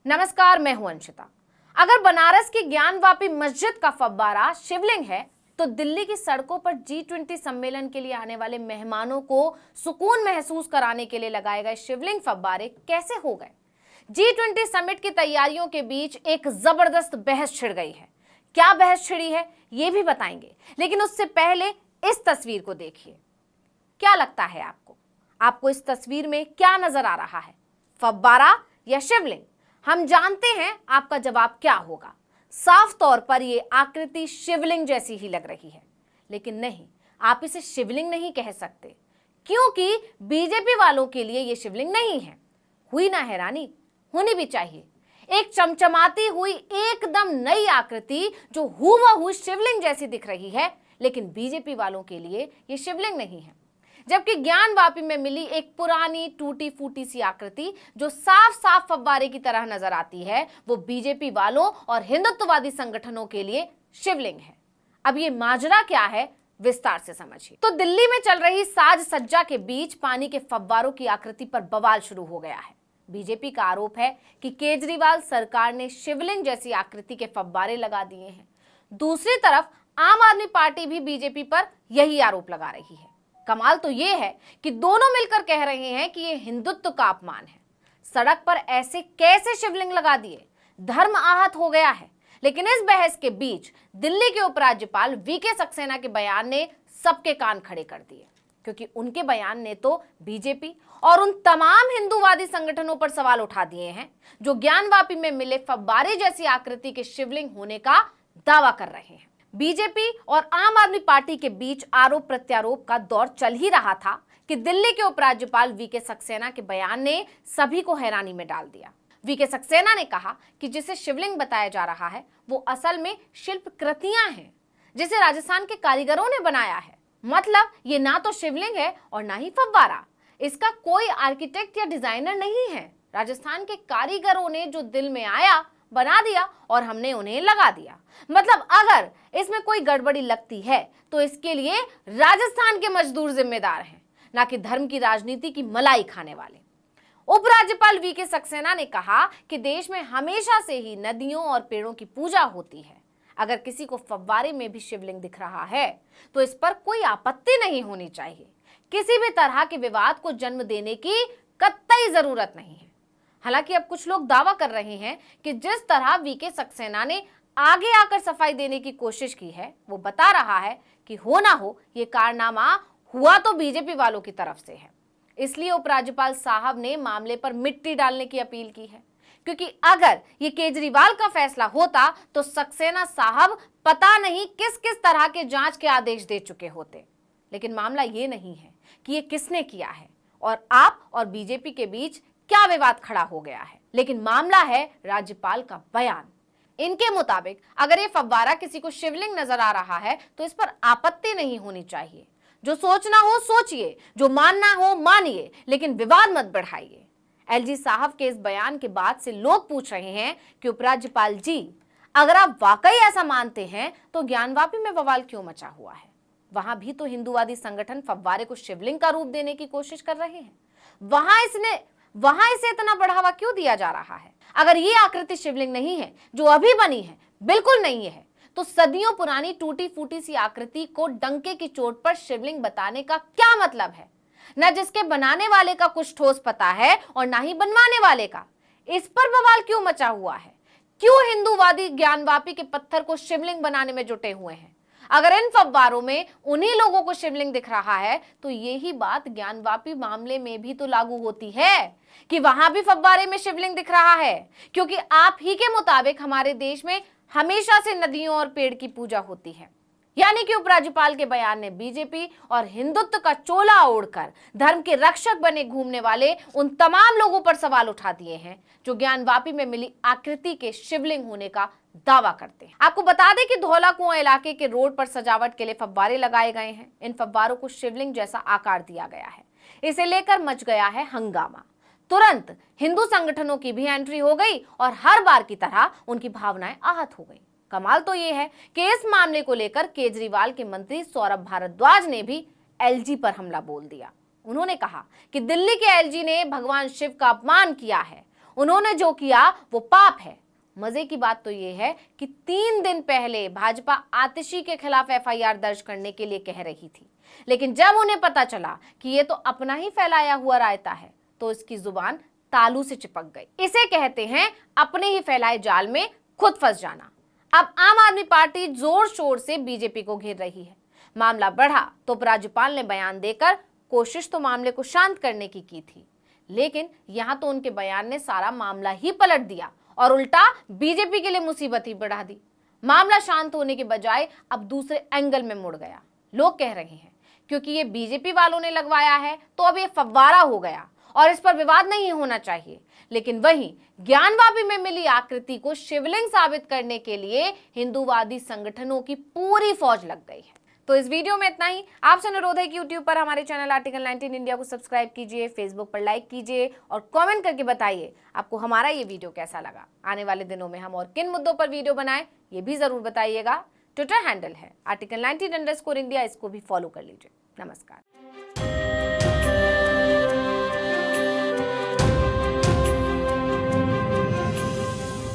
नमस्कार, मैं हूं अंशिता। अगर बनारस की ज्ञानवापी मस्जिद का फव्वारा शिवलिंग है तो दिल्ली की सड़कों पर G20 सम्मेलन के लिए आने वाले मेहमानों को सुकून महसूस कराने के लिए लगाए गए शिवलिंग फव्वारे कैसे हो गए? G20 समिट की तैयारियों के बीच एक जबरदस्त बहस छिड़ गई है। क्या बहस छिड़ी है ये भी बताएंगे, लेकिन उससे पहले इस तस्वीर को देखिए। क्या लगता है आपको इस तस्वीर में क्या नजर आ रहा है, फव्वारा या शिवलिंग? हम जानते हैं आपका जवाब क्या होगा। साफ तौर पर यह आकृति शिवलिंग जैसी ही लग रही है, लेकिन नहीं, आप इसे शिवलिंग नहीं कह सकते, क्योंकि बीजेपी वालों के लिए यह शिवलिंग नहीं है। हुई ना हैरानी? होनी भी चाहिए। एक चमचमाती हुई एकदम नई आकृति जो हूबहू शिवलिंग जैसी दिख रही है, लेकिन बीजेपी वालों के लिए यह शिवलिंग नहीं है। जबकि ज्ञानवापी में मिली एक पुरानी टूटी फूटी सी आकृति जो साफ साफ फव्वारे की तरह नजर आती है, वो बीजेपी वालों और हिंदुत्ववादी संगठनों के लिए शिवलिंग है। अब ये माजरा क्या है, विस्तार से समझिए। तो दिल्ली में चल रही साज सज्जा के बीच पानी के फव्वारों की आकृति पर बवाल शुरू हो गया है। बीजेपी का आरोप है कि केजरीवाल सरकार ने शिवलिंग जैसी आकृति के फव्वारे लगा दिए हैं। दूसरी तरफ आम आदमी पार्टी भी बीजेपी पर यही आरोप लगा रही है। कमाल तो यह है कि दोनों मिलकर कह रहे हैं कि यह हिंदुत्व का अपमान है। सड़क पर ऐसे कैसे शिवलिंग लगा दिए? धर्म आहत हो गया है। लेकिन इस बहस के बीच दिल्ली के उपराज्यपाल वीके सक्सेना के बयान ने सबके कान खड़े कर दिए, क्योंकि उनके बयान ने तो बीजेपी और उन तमाम हिंदूवादी संगठनों पर सवाल उठा दिए हैं जो ज्ञानवापी में मिले फव्वारे जैसी आकृति के शिवलिंग होने का दावा कर रहे हैं। बीजेपी और आम आदमी पार्टी के बीच आरोप प्रत्यारोप का दौर चल ही रहा था कि दिल्ली के उपराज्यपाल वीके सक्सेना के बयान ने सभी को हैरानी में डाल दिया। वीके सक्सेना ने कहा कि जिसे शिवलिंग बताया जा रहा है वो असल में शिल्प कृतियां हैं जिसे राजस्थान के कारीगरों ने बनाया है। मतलब ये ना तो शिवलिंग है और ना ही फव्वारा। इसका कोई आर्किटेक्ट या डिजाइनर नहीं है। राजस्थान के कारीगरों ने जो दिल में आया बना दिया और हमने उन्हें लगा दिया। मतलब अगर इसमें कोई गड़बड़ी लगती है तो इसके लिए राजस्थान के मजदूर जिम्मेदार हैं, ना कि धर्म की राजनीति की मलाई खाने वाले। उपराज्यपाल वीके सक्सेना ने कहा कि देश में हमेशा से ही नदियों और पेड़ों की पूजा होती है। अगर किसी को फव्वारे में भी शिवलिंग दिख रहा है तो इस पर कोई आपत्ति नहीं होनी चाहिए। किसी भी तरह के विवाद को जन्म देने की कतई जरूरत नहीं है। हालांकि अब कुछ लोग दावा कर रहे हैं कि जिस तरह वीके सक्सेना ने आगे आकर सफाई देने की कोशिश की है, वो बता रहा है कि हो ना हो ये कारनामा हुआ तो बीजेपी वालों की तरफ से है। इसलिए उपराज्यपाल साहब ने मामले पर मिट्टी डालने की अपील की है, क्योंकि अगर ये केजरीवाल का फैसला होता तो सक्सेना साहब पता नहीं किस किस तरह के जांच के आदेश दे चुके होते। लेकिन मामला ये नहीं है कि ये किसने किया है और आप और बीजेपी के बीच क्या विवाद खड़ा हो गया है, लेकिन मामला है राज्यपाल का बयान। इनके मुताबिक अगर ये फव्वारा किसी को शिवलिंग नजर आ रहा है तो इस पर आपत्ति नहीं होनी चाहिए। जो सोचना हो सोचिए, जो मानना हो मानिए, लेकिन विवाद मत बढ़ाइए। एलजी साहब के इस बयान के बाद से लोग पूछ रहे हैं कि उपराज्यपाल जी, अगर आप वाकई ऐसा मानते हैं तो ज्ञानवापी में बवाल क्यों मचा हुआ है? वहां भी तो हिंदूवादी संगठन फव्वारे को शिवलिंग का रूप देने की कोशिश कर रहे हैं। वहां इसे इतना बढ़ावा क्यों दिया जा रहा है? अगर ये आकृति शिवलिंग नहीं है जो अभी बनी है, बिल्कुल नहीं है, तो सदियों पुरानी टूटी फूटी सी आकृति को डंके की चोट पर शिवलिंग बताने का क्या मतलब है? न जिसके बनाने वाले का कुछ ठोस पता है और ना ही बनवाने वाले का। इस पर बवाल क्यों मचा हुआ है? क्यों हिंदूवादी ज्ञानवापी के पत्थर को शिवलिंग बनाने में जुटे हुए हैं? अगर इन फव्वारों में उन्हीं लोगों को शिवलिंग दिख रहा है तो यही बात ज्ञानवापी मामले में भी तो लागू होती है कि वहां भी फव्वारे में शिवलिंग दिख रहा है, क्योंकि आप ही के मुताबिक हमारे देश में हमेशा से नदियों और पेड़ की पूजा होती है। यानी कि उपराज्यपाल के बयान ने बीजेपी और हिंदुत्व का चोला ओढ़कर धर्म के रक्षक बने घूमने वाले उन तमाम लोगों पर सवाल उठा दिए हैं जो ज्ञानवापी में मिली आकृति के शिवलिंग होने का दावा करते हैं। आपको बता दें कि धौला कुआं इलाके के रोड पर सजावट के लिए फव्वारे लगाए गए हैं। इन फव्वारों को शिवलिंग जैसा आकार दिया गया है। इसे लेकर मच गया है हंगामा। तुरंत हिंदू संगठनों की भी एंट्री हो गई और हर बार की तरह उनकी भावनाएं आहत हो गई। कमाल तो यह है कि इस मामले को लेकर केजरीवाल के मंत्री सौरभ भारद्वाज ने भी एलजी पर हमला बोल दिया। उन्होंने कहा कि दिल्ली के एलजी ने भगवान शिव का अपमान किया है। उन्होंने जो किया वो पाप है। मजे की बात तो ये है कि 3 दिन पहले भाजपा आतिशी के खिलाफ एफआईआर दर्ज करने के लिए कह रही थी, लेकिन जब उन्हें पता चला कि ये तो अपना ही फैलाया हुआ रायता है तो इसकी जुबान तालू से चिपक गई। इसे कहते हैं अपने ही फैलाए जाल में खुद फंस जाना। अब आम आदमी पार्टी जोर शोर से बीजेपी को घेर रही है। मामला बढ़ा तो उपराज्यपाल ने बयान देकर कोशिश तो मामले को शांत करने की थी, लेकिन यहां तो उनके बयान ने सारा मामला ही पलट दिया और उल्टा बीजेपी के लिए मुसीबत ही बढ़ा दी। मामला शांत होने के बजाय अब दूसरे एंगल में मुड़ गया। लोग कह रहे हैं क्योंकि ये बीजेपी वालों ने लगवाया है तो अब ये फव्वारा हो गया और इस पर विवाद नहीं होना चाहिए। लेकिन वहीं ज्ञानवापी में मिली आकृति को शिवलिंग साबित करने के लिए हिंदूवादी संगठनों की पूरी फौज लग गई है। तो इस वीडियो में इतना ही। आपसे अनुरोध है कि यूट्यूब पर हमारे चैनल आर्टिकल 19 इंडिया को सब्सक्राइब कीजिए, फेसबुक पर लाइक कीजिए और कमेंट करके बताइए आपको हमारा ये वीडियो कैसा लगा। आने वाले दिनों में हम और किन मुद्दों पर वीडियो बनाएं ये भी जरूर बताइएगा। ट्विटर हैंडल है article19_India, इसको भी फॉलो कर लीजिए। नमस्कार।